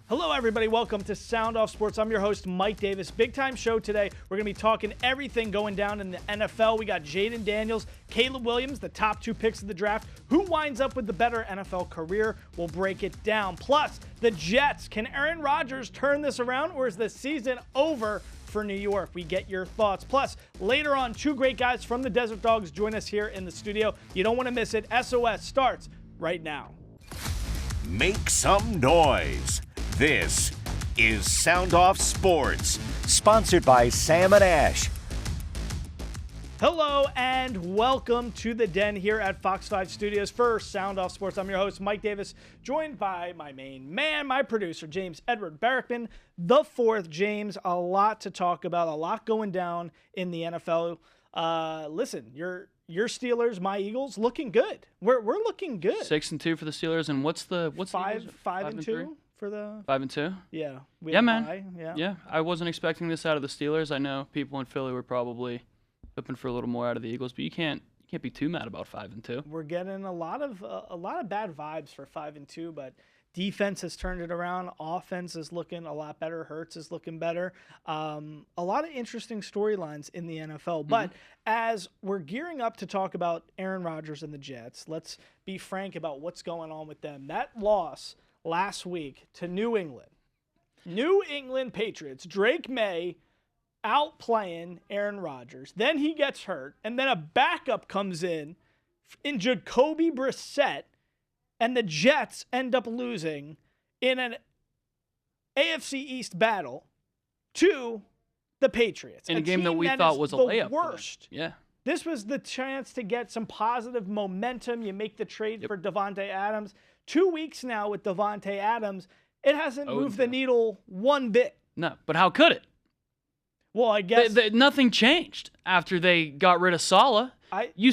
Hello, everybody. Welcome to Sound Off Sports. I'm your host, Mike Davis. Big time show today. We're going to be talking everything going down in the NFL. We got Jayden Daniels, Caleb Williams, the top two picks of the draft. Who winds up with the better NFL career? We'll break it down. Plus, the Jets. Can Aaron Rodgers turn this around, or is the season over for New York? We get your thoughts. Plus, later on, two great guys from the Desert Dogs join us here in the studio. You don't want to miss it. SOS starts right now. Make some noise. This is Sound Off Sports, sponsored by Sam and Ash. Hello and welcome to the Den here at Fox 5 Studios for Sound Off Sports. I'm your host, Mike Davis, joined by my main man, my producer, James Edward Barrickman, the fourth. James, a lot to talk about, a lot going down in the NFL. Listen, your Steelers, my Eagles, looking good. We're looking good. 6-2 for the Steelers, and what's five and two for the 5-2? Yeah. Yeah, man. Yeah, I wasn't expecting this out of the Steelers. I know people in Philly were probably hoping for a little more out of the Eagles, but you can't be too mad about 5-2. We're getting a lot of bad vibes for 5-2, but defense has turned it around. Offense is looking a lot better. Hurts is looking better. A lot of interesting storylines in the NFL. But as we're gearing up to talk about Aaron Rodgers and the Jets, let's be frank about what's going on with them. That loss last week to New England Patriots, Drake May outplaying Aaron Rodgers. Then he gets hurt, and then a backup comes in Jacoby Brissett, and the Jets end up losing in an AFC East battle to the Patriots. In a game that we thought was a layup. Worst. Yeah. This was the chance to get some positive momentum. You make the trade for Davante Adams. 2 weeks now with Davante Adams, it hasn't moved the needle one bit. No, but how could it? Well, I guess nothing changed after they got rid of Saleh. You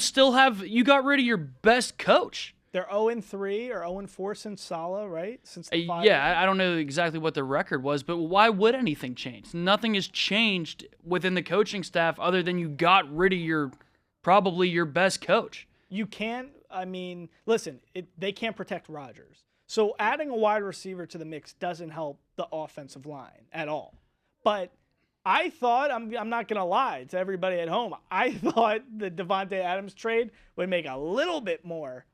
got rid of your best coach. They're 0-3 or 0-4 since Saleh, right? Since the I don't know exactly what the record was, but why would anything change? Nothing has changed within the coaching staff other than you got rid of probably your best coach. You can't. I mean, listen, they can't protect Rodgers. So adding a wide receiver to the mix doesn't help the offensive line at all. But I thought, I'm not going to lie to everybody at home, I thought the Davante Adams trade would make a little bit more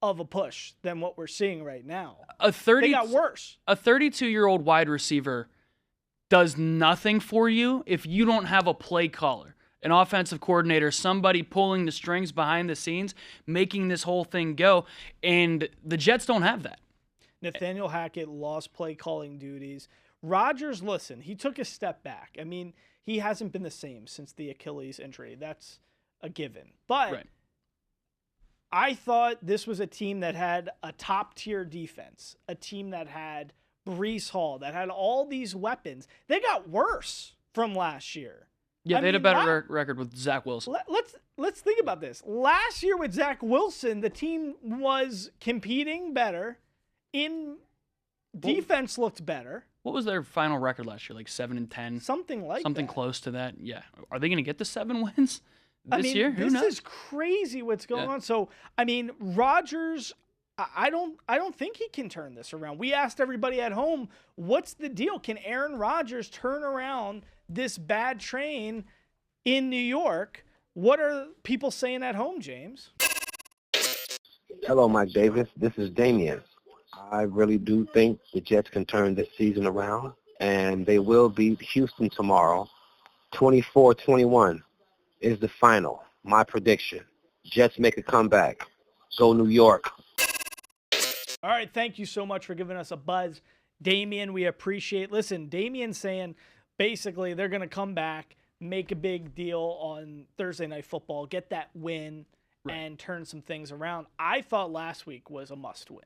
of a push than what we're seeing right now. They got worse. A 32-year-old wide receiver does nothing for you if you don't have a play caller, an offensive coordinator, somebody pulling the strings behind the scenes, making this whole thing go, and the Jets don't have that. Nathaniel Hackett lost play calling duties. Rodgers, listen, he took a step back. I mean, he hasn't been the same since the Achilles injury. That's a given. But I thought this was a team that had a top-tier defense, a team that had Breece Hall, that had all these weapons. They got worse from last year. Yeah, they had a better record with Zach Wilson. Let's think about this. Last year with Zach Wilson, the team was competing better. Defense looked better. What was their final record last year? Like 7-10? Something close to that. Yeah. Are they going to get the 7 wins this year? Who knows? This is crazy what's going on. So, I mean, Rodgers, I don't think he can turn this around. We asked everybody at home, what's the deal? Can Aaron Rodgers turn around this bad train in New York? What are people saying at home, James? Hello, Mike Davis. This is Damian. I really do think the Jets can turn this season around, and they will beat Houston tomorrow. 24-21 is the final. My prediction. Jets make a comeback. Go New York. All right, thank you so much for giving us a buzz, Damian. We appreciate. Listen, Damian's saying basically they're going to come back, make a big deal on Thursday Night Football, get that win, and turn some things around. I thought last week was a must-win.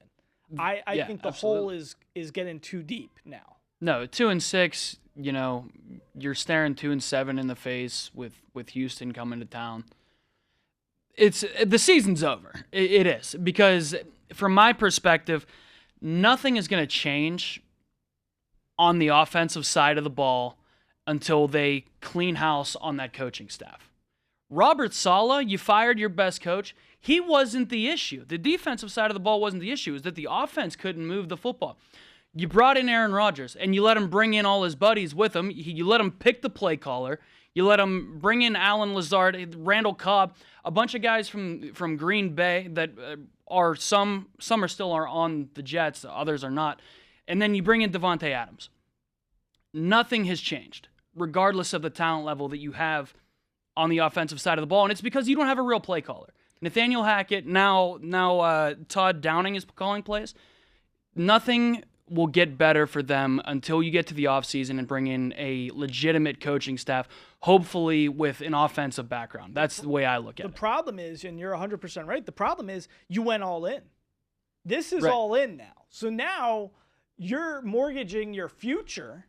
I think the hole is getting too deep now. No, 2-6. You know, you're staring 2-7 in the face with Houston coming to town. The season's over. It is, because from my perspective, nothing is going to change on the offensive side of the ball until they clean house on that coaching staff. Robert Saleh, you fired your best coach. He wasn't the issue. The defensive side of the ball wasn't the issue. It was that the offense couldn't move the football. You brought in Aaron Rodgers, and you let him bring in all his buddies with him. You let him pick the play caller. You let him bring in Alan Lazard, Randall Cobb, a bunch of guys from Green Bay that are some are still on the Jets, others are not. And then you bring in Devontae Adams. Nothing has changed, regardless of the talent level that you have on the offensive side of the ball, and it's because you don't have a real play caller. Nathaniel Hackett, now Todd Downing is calling plays. Nothing will get better for them until you get to the offseason and bring in a legitimate coaching staff, hopefully with an offensive background. That's the way I look at it. The problem is, and you're 100% right, the problem is you went all in. This is Right. all in now. So now you're mortgaging your future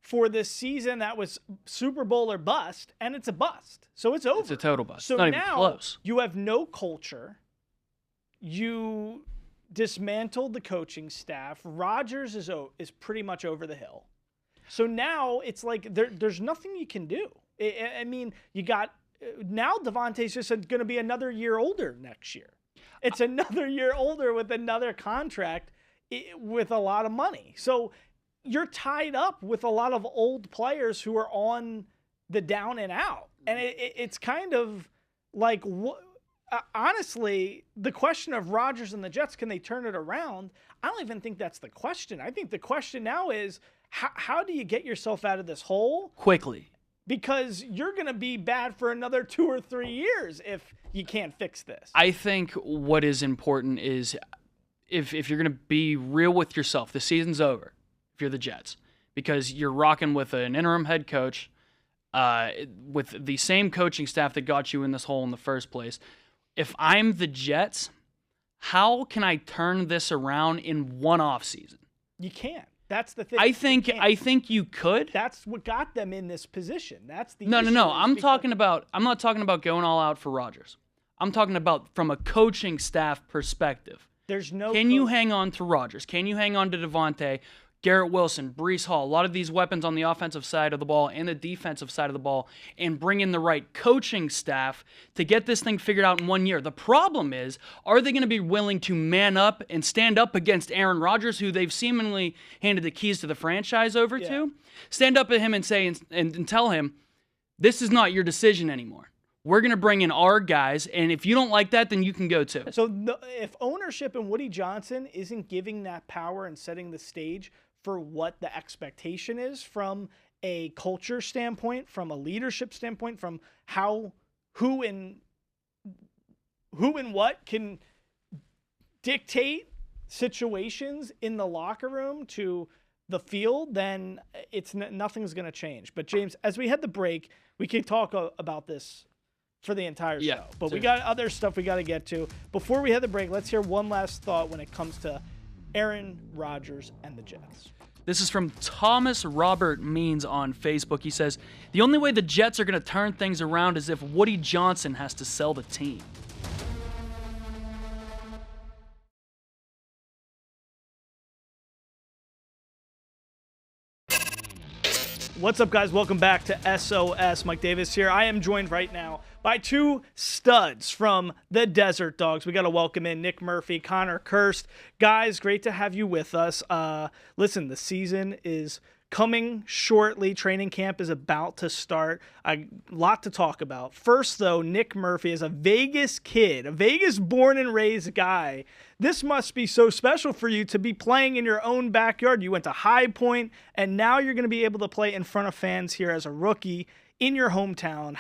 for this season that was Super Bowl or bust, and it's a bust. So it's over. It's a total bust. So Not even now close. you have no culture. You dismantled the coaching staff. Rodgers is pretty much over the hill. So now it's like there's nothing you can do. I mean, you got now Devontae's just going to be another year older next year. It's another year older with another contract with a lot of money. So you're tied up with a lot of old players who are on the down and out. And it's kind of like, honestly, the question of Rodgers and the Jets, can they turn it around? I don't even think that's the question. I think the question now is, how do you get yourself out of this hole? Quickly. Because you're going to be bad for another 2 or 3 years if you can't fix this. I think what is important is if you're going to be real with yourself, the season's over if you're the Jets, because you're rocking with an interim head coach with the same coaching staff that got you in this hole in the first place. If I'm the Jets, how can I turn this around in one offseason? You can't. That's the thing. I think you could. That's what got them in this position. That's the No. issue I'm because- not talking about going all out for Rodgers. I'm talking about from a coaching staff perspective. There's no. Can you hang on to Rodgers? Can you hang on to Devontae, Garrett Wilson, Breece Hall, a lot of these weapons on the offensive side of the ball and the defensive side of the ball, and bring in the right coaching staff to get this thing figured out in 1 year? The problem is, are they going to be willing to man up and stand up against Aaron Rodgers, who they've seemingly handed the keys to the franchise over to? Stand up at him and say and tell him, this is not your decision anymore. We're going to bring in our guys, and if you don't like that, then you can go too. So if ownership and Woody Johnson isn't giving that power and setting the stage for what the expectation is from a culture standpoint, from a leadership standpoint, from who and what can dictate situations in the locker room to the field, then nothing's going to change. But James, as we head the break, we can talk about this for the entire show. But we got other stuff we got to get to. Before we head the break, let's hear one last thought when it comes to Aaron Rodgers and the Jets. This is from Thomas Robert Means on Facebook. He says, the only way the Jets are going to turn things around is if Woody Johnson has to sell the team. What's up, guys? Welcome back to SOS. Mike Davis here. I am joined right now by two studs from the Desert Dogs. We got to welcome in Nick Murphy, Connor Kirst. Guys, great to have you with us. Listen, the season is coming shortly. Training camp is about to start. A lot to talk about. First, though, Nick Murphy is a Vegas kid, a Vegas born and raised guy. This must be so special for you to be playing in your own backyard. You went to High Point, and now you're going to be able to play in front of fans here as a rookie in your hometown.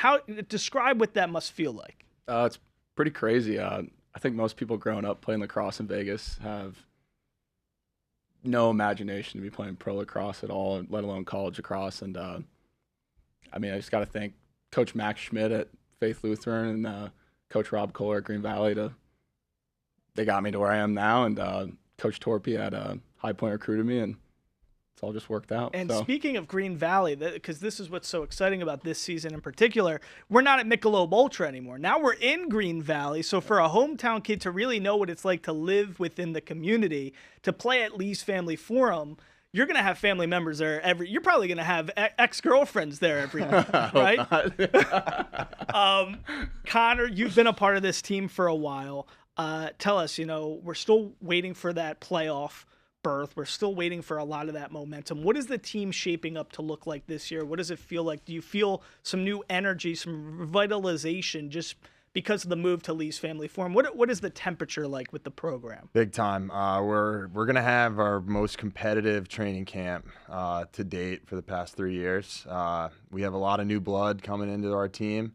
Describe what that must feel like. It's pretty crazy. I think most people growing up playing lacrosse in Vegas have no imagination to be playing pro lacrosse at all, let alone college lacrosse. And I just got to thank Coach Max Schmidt at Faith Lutheran and Coach Rob Kohler at Green Valley. They got me to where I am now, and Coach Torpy at High Point recruited me, and it's all just worked out. And speaking of Green Valley, because this is what's so exciting about this season in particular, we're not at Michelob Ultra anymore. Now we're in Green Valley, so for a hometown kid to really know what it's like to live within the community, to play at Lee's Family Forum, you're going to have family members there you're probably going to have ex-girlfriends there every night, right? Connor, you've been a part of this team for a while. Tell us, we're still waiting for that playoff birth. We're still waiting for a lot of that momentum. What is the team shaping up to look like this year? What does it feel like? Do you feel some new energy, some revitalization just because of the move to Lee's Family Farm? What is the temperature like with the program? Big time. We're going to have our most competitive training camp to date for the past 3 years. We have a lot of new blood coming into our team,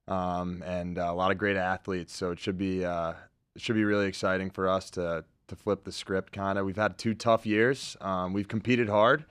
and a lot of great athletes. So it should be really exciting for us to flip the script. Kind of. We've had 2 tough years. We've competed hard,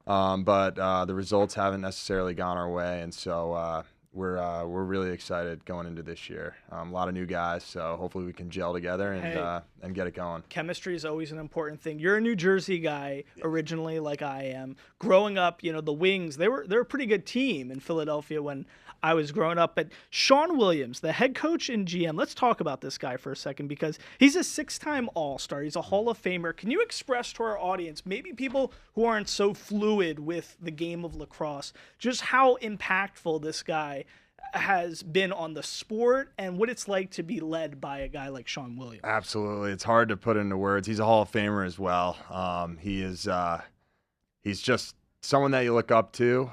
but the results haven't necessarily gone our way, and so. We're really excited going into this year. A lot of new guys, so hopefully we can gel together and get it going. Chemistry is always an important thing. You're a New Jersey guy originally, like I am. Growing up, the Wings, they're a pretty good team in Philadelphia when I was growing up. But Sean Williams, the head coach and GM, let's talk about this guy for a second because he's a 6-time All-Star. He's a Hall of Famer. Can you express to our audience, maybe people who aren't so fluid with the game of lacrosse, just how impactful this guy has been on the sport and what it's like to be led by a guy like Sean Williams? Absolutely. It's hard to put into words. He's a Hall of Famer as well. He's just someone that you look up to,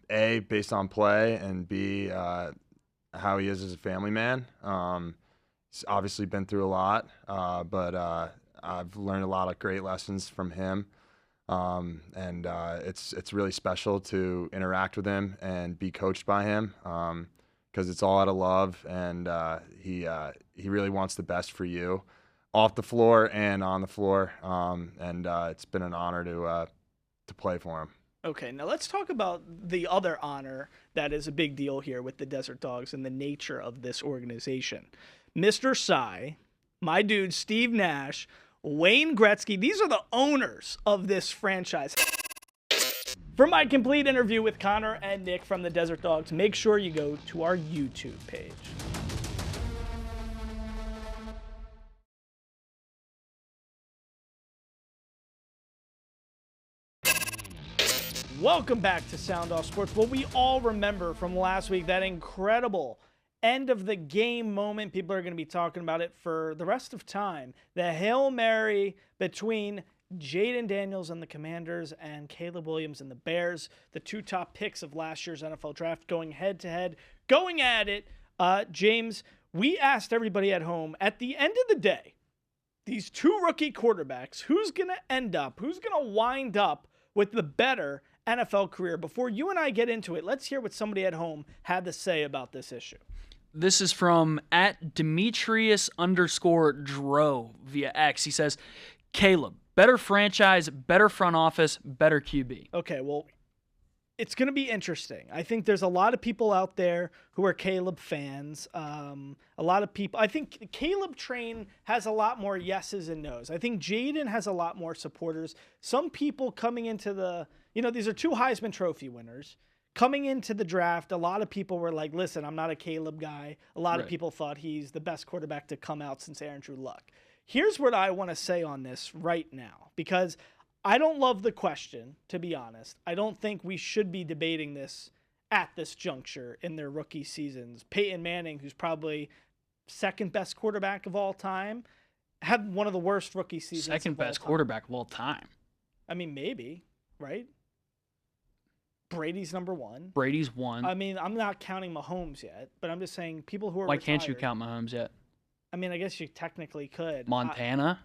A, based on play, and B, how he is as a family man. He's obviously been through a lot, but I've learned a lot of great lessons from him. And it's really special to interact with him and be coached by him, because it's all out of love, and he really wants the best for you off the floor and on the floor. And it's been an honor to play for him. Okay, now let's talk about the other honor that is a big deal here with the Desert Dogs and the nature of this organization. Mr. Cy, my dude Steve Nash, Wayne Gretzky, these are the owners of this franchise. For my complete interview with Connor and Nick from the Desert Dogs, make sure you go to our YouTube page. Welcome back to Sound Off Sports. What we all remember from last week, that incredible end of the game moment. People are going to be talking about it for the rest of time. The Hail Mary between Jayden Daniels and the Commanders and Caleb Williams and the Bears, the 2 top picks of last year's NFL draft, going head to head, going at it. James, we asked everybody at home, at the end of the day, these 2 rookie quarterbacks, who's going to end up, who's going to wind up with the better NFL career? Before you and I get into it, let's hear what somebody at home had to say about this issue. This is from @Demetrius_Dro via X. He says, Caleb, better franchise, better front office, better QB. Okay, well, it's going to be interesting. I think there's a lot of people out there who are Caleb fans. A lot of people. I think Caleb train has a lot more yeses and nos. I think Jayden has a lot more supporters. Some people coming into the, these are 2 Heisman Trophy winners. Coming into the draft, a lot of people were like, listen, I'm not a Caleb guy. A lot of people thought he's the best quarterback to come out since Aaron Drew Luck. Here's what I want to say on this right now, because I don't love the question, to be honest. I don't think we should be debating this at this juncture in their rookie seasons. Peyton Manning, who's probably 2nd best quarterback of all time, had one of the worst rookie seasons. 2nd best quarterback of all time. I mean, maybe, right? Brady's number 1. Brady's 1. I mean, I'm not counting Mahomes yet, but I'm just saying people who are Why retired, can't you count Mahomes yet? I mean, I guess you technically could. Montana?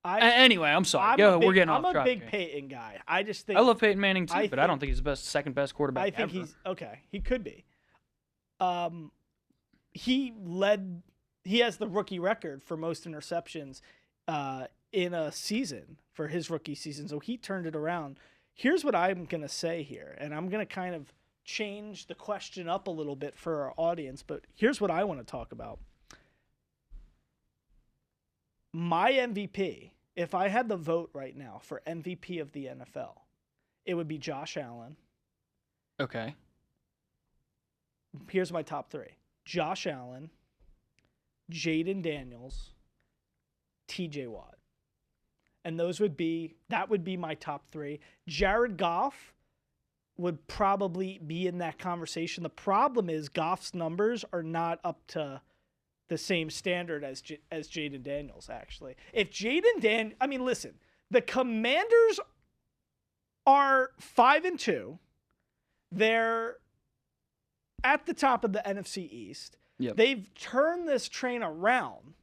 Anyway, I'm sorry. We're getting off track. I'm a big Peyton guy. I just think I love Peyton Manning too, but I don't think he's the 2nd best quarterback I think ever. he's okay. He could be. He has the rookie record for most interceptions in a season for his rookie season, so he turned it around. Here's what I'm going to say here, and I'm going to kind of change the question up a little bit for our audience, but here's what I want to talk about. My MVP, if I had the vote right now for MVP of the NFL, it would be Josh Allen. Okay. Here's my top 3. Josh Allen, Jayden Daniels, TJ Watt. And that would be my top 3. Jared Goff would probably be in that conversation. The problem is Goff's numbers are not up to the same standard as Jayden Daniels, actually. If Jayden I mean, listen, The Commanders are 5-2. They're at the top of the NFC East. Yep. They've turned this train around.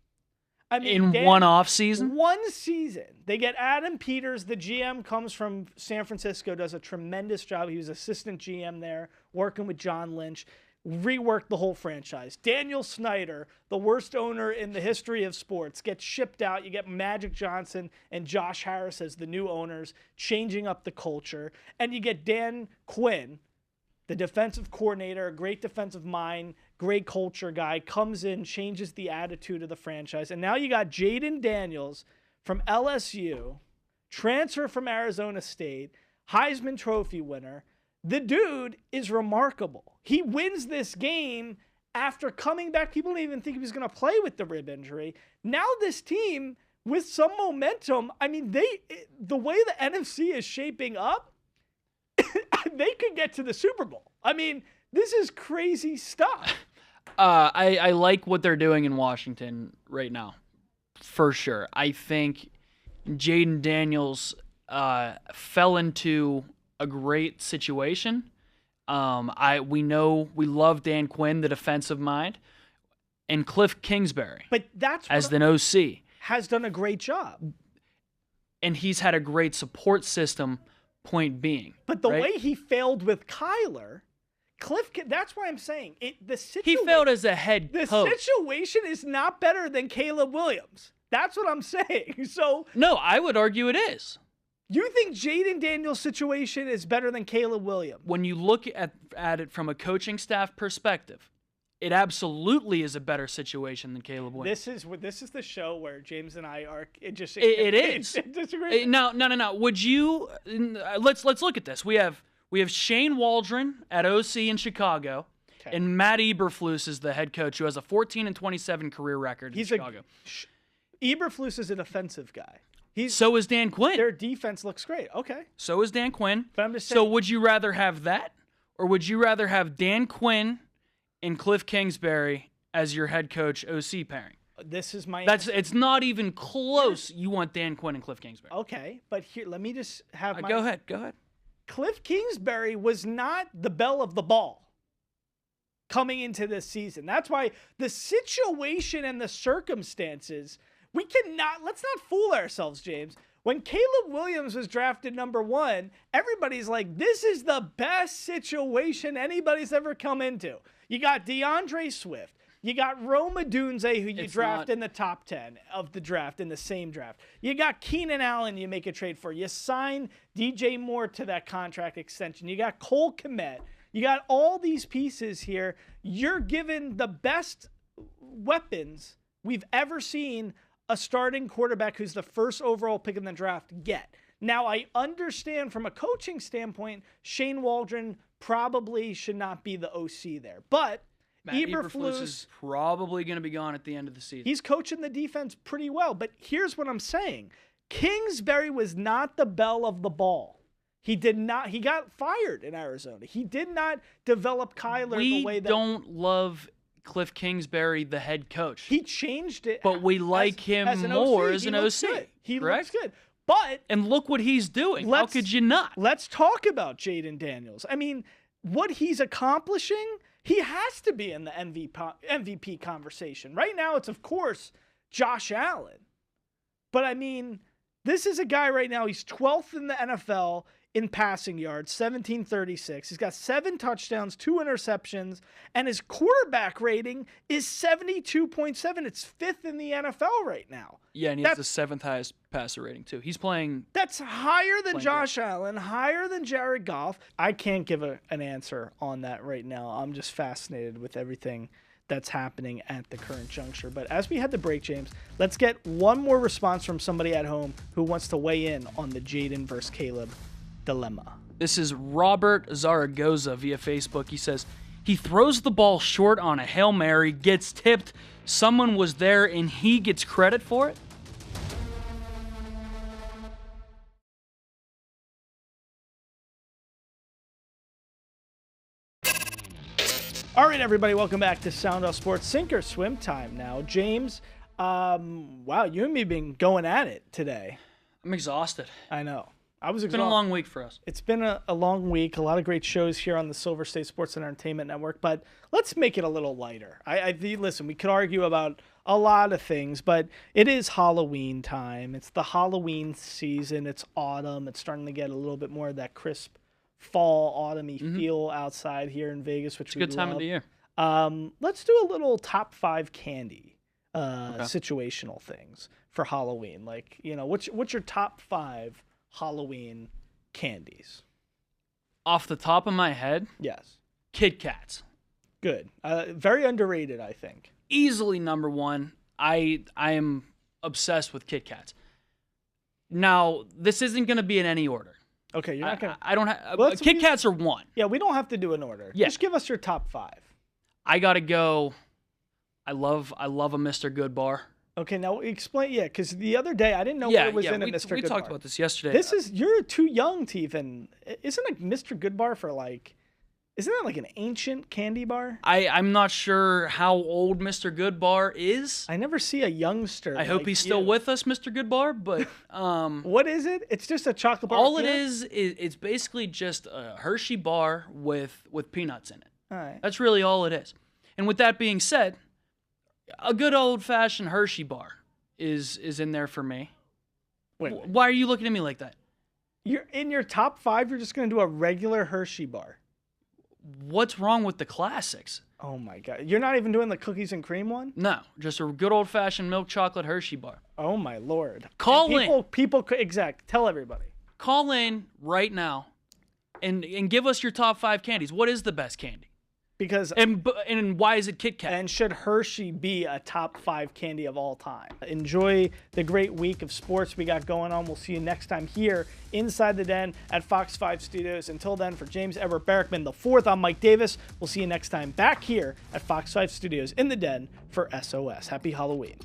I mean, In one off season? One season. They get Adam Peters. The GM comes from San Francisco, does a tremendous job. He was assistant GM there, working with John Lynch. Reworked the whole franchise. Daniel Snyder, the worst owner in the history of sports, gets shipped out. You get Magic Johnson and Josh Harris as the new owners, changing up the culture. And you get Dan Quinn, the defensive coordinator, a great defensive mind, great culture guy, comes in, changes the attitude of the franchise. And now you got Jayden Daniels from LSU, transfer from Arizona State, Heisman Trophy winner. The dude is remarkable. He wins this game after coming back. People didn't even think he was going to play with the rib injury. Now this team, with some momentum, I mean, the way the NFC is shaping up, they could get to the Super Bowl. I mean, this is crazy stuff. I like what they're doing in Washington right now, for sure. I think Jayden Daniels fell into a great situation. We love Dan Quinn, the defensive mind, and Cliff Kingsbury, but that's as the OC has done a great job, and he's had a great support system. Point being, but the right? way he failed with Kyler, that's why I'm saying he failed as a head coach. The situation is not better than Caleb Williams. That's what I'm saying. So no, I would argue it is. You think Jayden Daniels' situation is better than Caleb Williams? When you look at it from a coaching staff perspective, it absolutely is a better situation than Caleb Williams. This is the show where James and I are it is disagreeing. No. Would you? Let's look at this. We have Shane Waldron at OC in Chicago, okay, and Matt Eberflus is the head coach who has a 14-27 career record in Chicago. Eberflus is a defensive guy. So is Dan Quinn. Their defense looks great. Okay. So is Dan Quinn. But I'm just saying, so would you rather have that, or would you rather have Dan Quinn and Cliff Kingsbury as your head coach OC pairing? This is my It's not even close. You want Dan Quinn and Cliff Kingsbury. Okay, but here, let me just have Go ahead. Cliff Kingsbury was not the belle of the ball coming into this season. That's why the situation and the circumstances, let's not fool ourselves, James. When Caleb Williams was drafted number 1, everybody's like, this is the best situation anybody's ever come into. You got DeAndre Swift. You got Rome Odunze, who you draft in the top 10 of the draft, in the same draft. You got Keenan Allen you make a trade for. You sign DJ Moore to that contract extension. You got Cole Kmet. You got all these pieces here. You're given the best weapons we've ever seen a starting quarterback who's the first overall pick in the draft get. Now, I understand from a coaching standpoint, Shane Waldron probably should not be the OC there. But Matt Eberflus is probably going to be gone at the end of the season. He's coaching the defense pretty well. But here's what I'm saying. Kingsbury was not the belle of the ball. He got fired in Arizona. He did not develop Kyler the way that... We don't love Cliff Kingsbury, the head coach. He changed it. But we like him more as an OC. He looks good. And look what he's doing. How could you not? Let's talk about Jayden Daniels. I mean, what he's accomplishing, he has to be in the MVP conversation. Right now, it's, of course, Josh Allen. But, I mean, this is a guy right now, he's 12th in the NFL in passing yards, 1736. He's got 7 touchdowns, 2 interceptions, and his quarterback rating is 72.7. It's 5th in the NFL right now. Yeah, and he has the 7th highest passer rating, too. He's playing... That's higher than Josh Allen, higher than Jared Goff. I can't give an answer on that right now. I'm just fascinated with everything that's happening at the current juncture. But as we head to break, James, let's get one more response from somebody at home who wants to weigh in on the Jayden versus Caleb dilemma. This is Robert Zaragoza via Facebook. He says, he throws the ball short on a Hail Mary, gets tipped, someone was there, and he gets credit for it? All right, everybody, welcome back to Sound Off Sports. Sink or swim time now. James, wow, you and me have been going at it today. I'm exhausted. I know. I was It's exhausted. been a long week for us. It's been a long week. A lot of great shows here on the Silver State Sports and Entertainment Network, but let's make it a little lighter. Listen, we could argue about a lot of things, but it is Halloween time. It's the Halloween season. It's autumn. It's starting to get a little bit more of that crisp fall, autumny feel outside here in Vegas, which It's a good time of the year. Let's do a little top 5 candy situational things for Halloween. Like, what's your top 5 Halloween candies? Off the top of my head, Yes. Kit Kats. Good. Very underrated, I think. Easily number one. I am obsessed with Kit Kats. Now, this isn't going to be in any order. Okay, you're not going to... I don't have... Well, Kit Kats are one. Yeah, we don't have to do an order. Yeah. Just give us your top 5. I got to go... I love a Mr. Good bar. Okay, now explain... Yeah, because the other day, I didn't know what was in a Mr. We Good talked Bar. about this yesterday. You're too young to even... Isn't a Mr. Good Bar for like... Isn't that like an ancient candy bar? I'm not sure how old Mr. Good Bar is. I never see a youngster. I hope like he's still you. with us, Mr. Good Bar, but... What is it? It's just a chocolate bar. all with it peanuts? is it's basically just a Hershey bar with peanuts in it. All right. That's really all it is. And with that being said, a good old-fashioned Hershey bar is in there for me. Wait. Why are you looking at me like that? You're in your top 5. You're just going to do a regular Hershey bar. What's wrong with the classics? Oh my God! You're not even doing the cookies and cream one. No, just a good old-fashioned milk chocolate Hershey bar. Oh my Lord! Call in. in. People. Tell everybody. Call in right now and give us your top 5 candies. What is the best candy? Because And why is it Kit Kat? and should Hershey be a top 5 candy of all time? Enjoy the great week of sports we got going on. We'll see you next time here inside the Den at Fox 5 Studios. Until then, for James Everett Barrickman IV, I'm Mike Davis. We'll see you next time back here at Fox 5 Studios in the Den for SOS. Happy Halloween.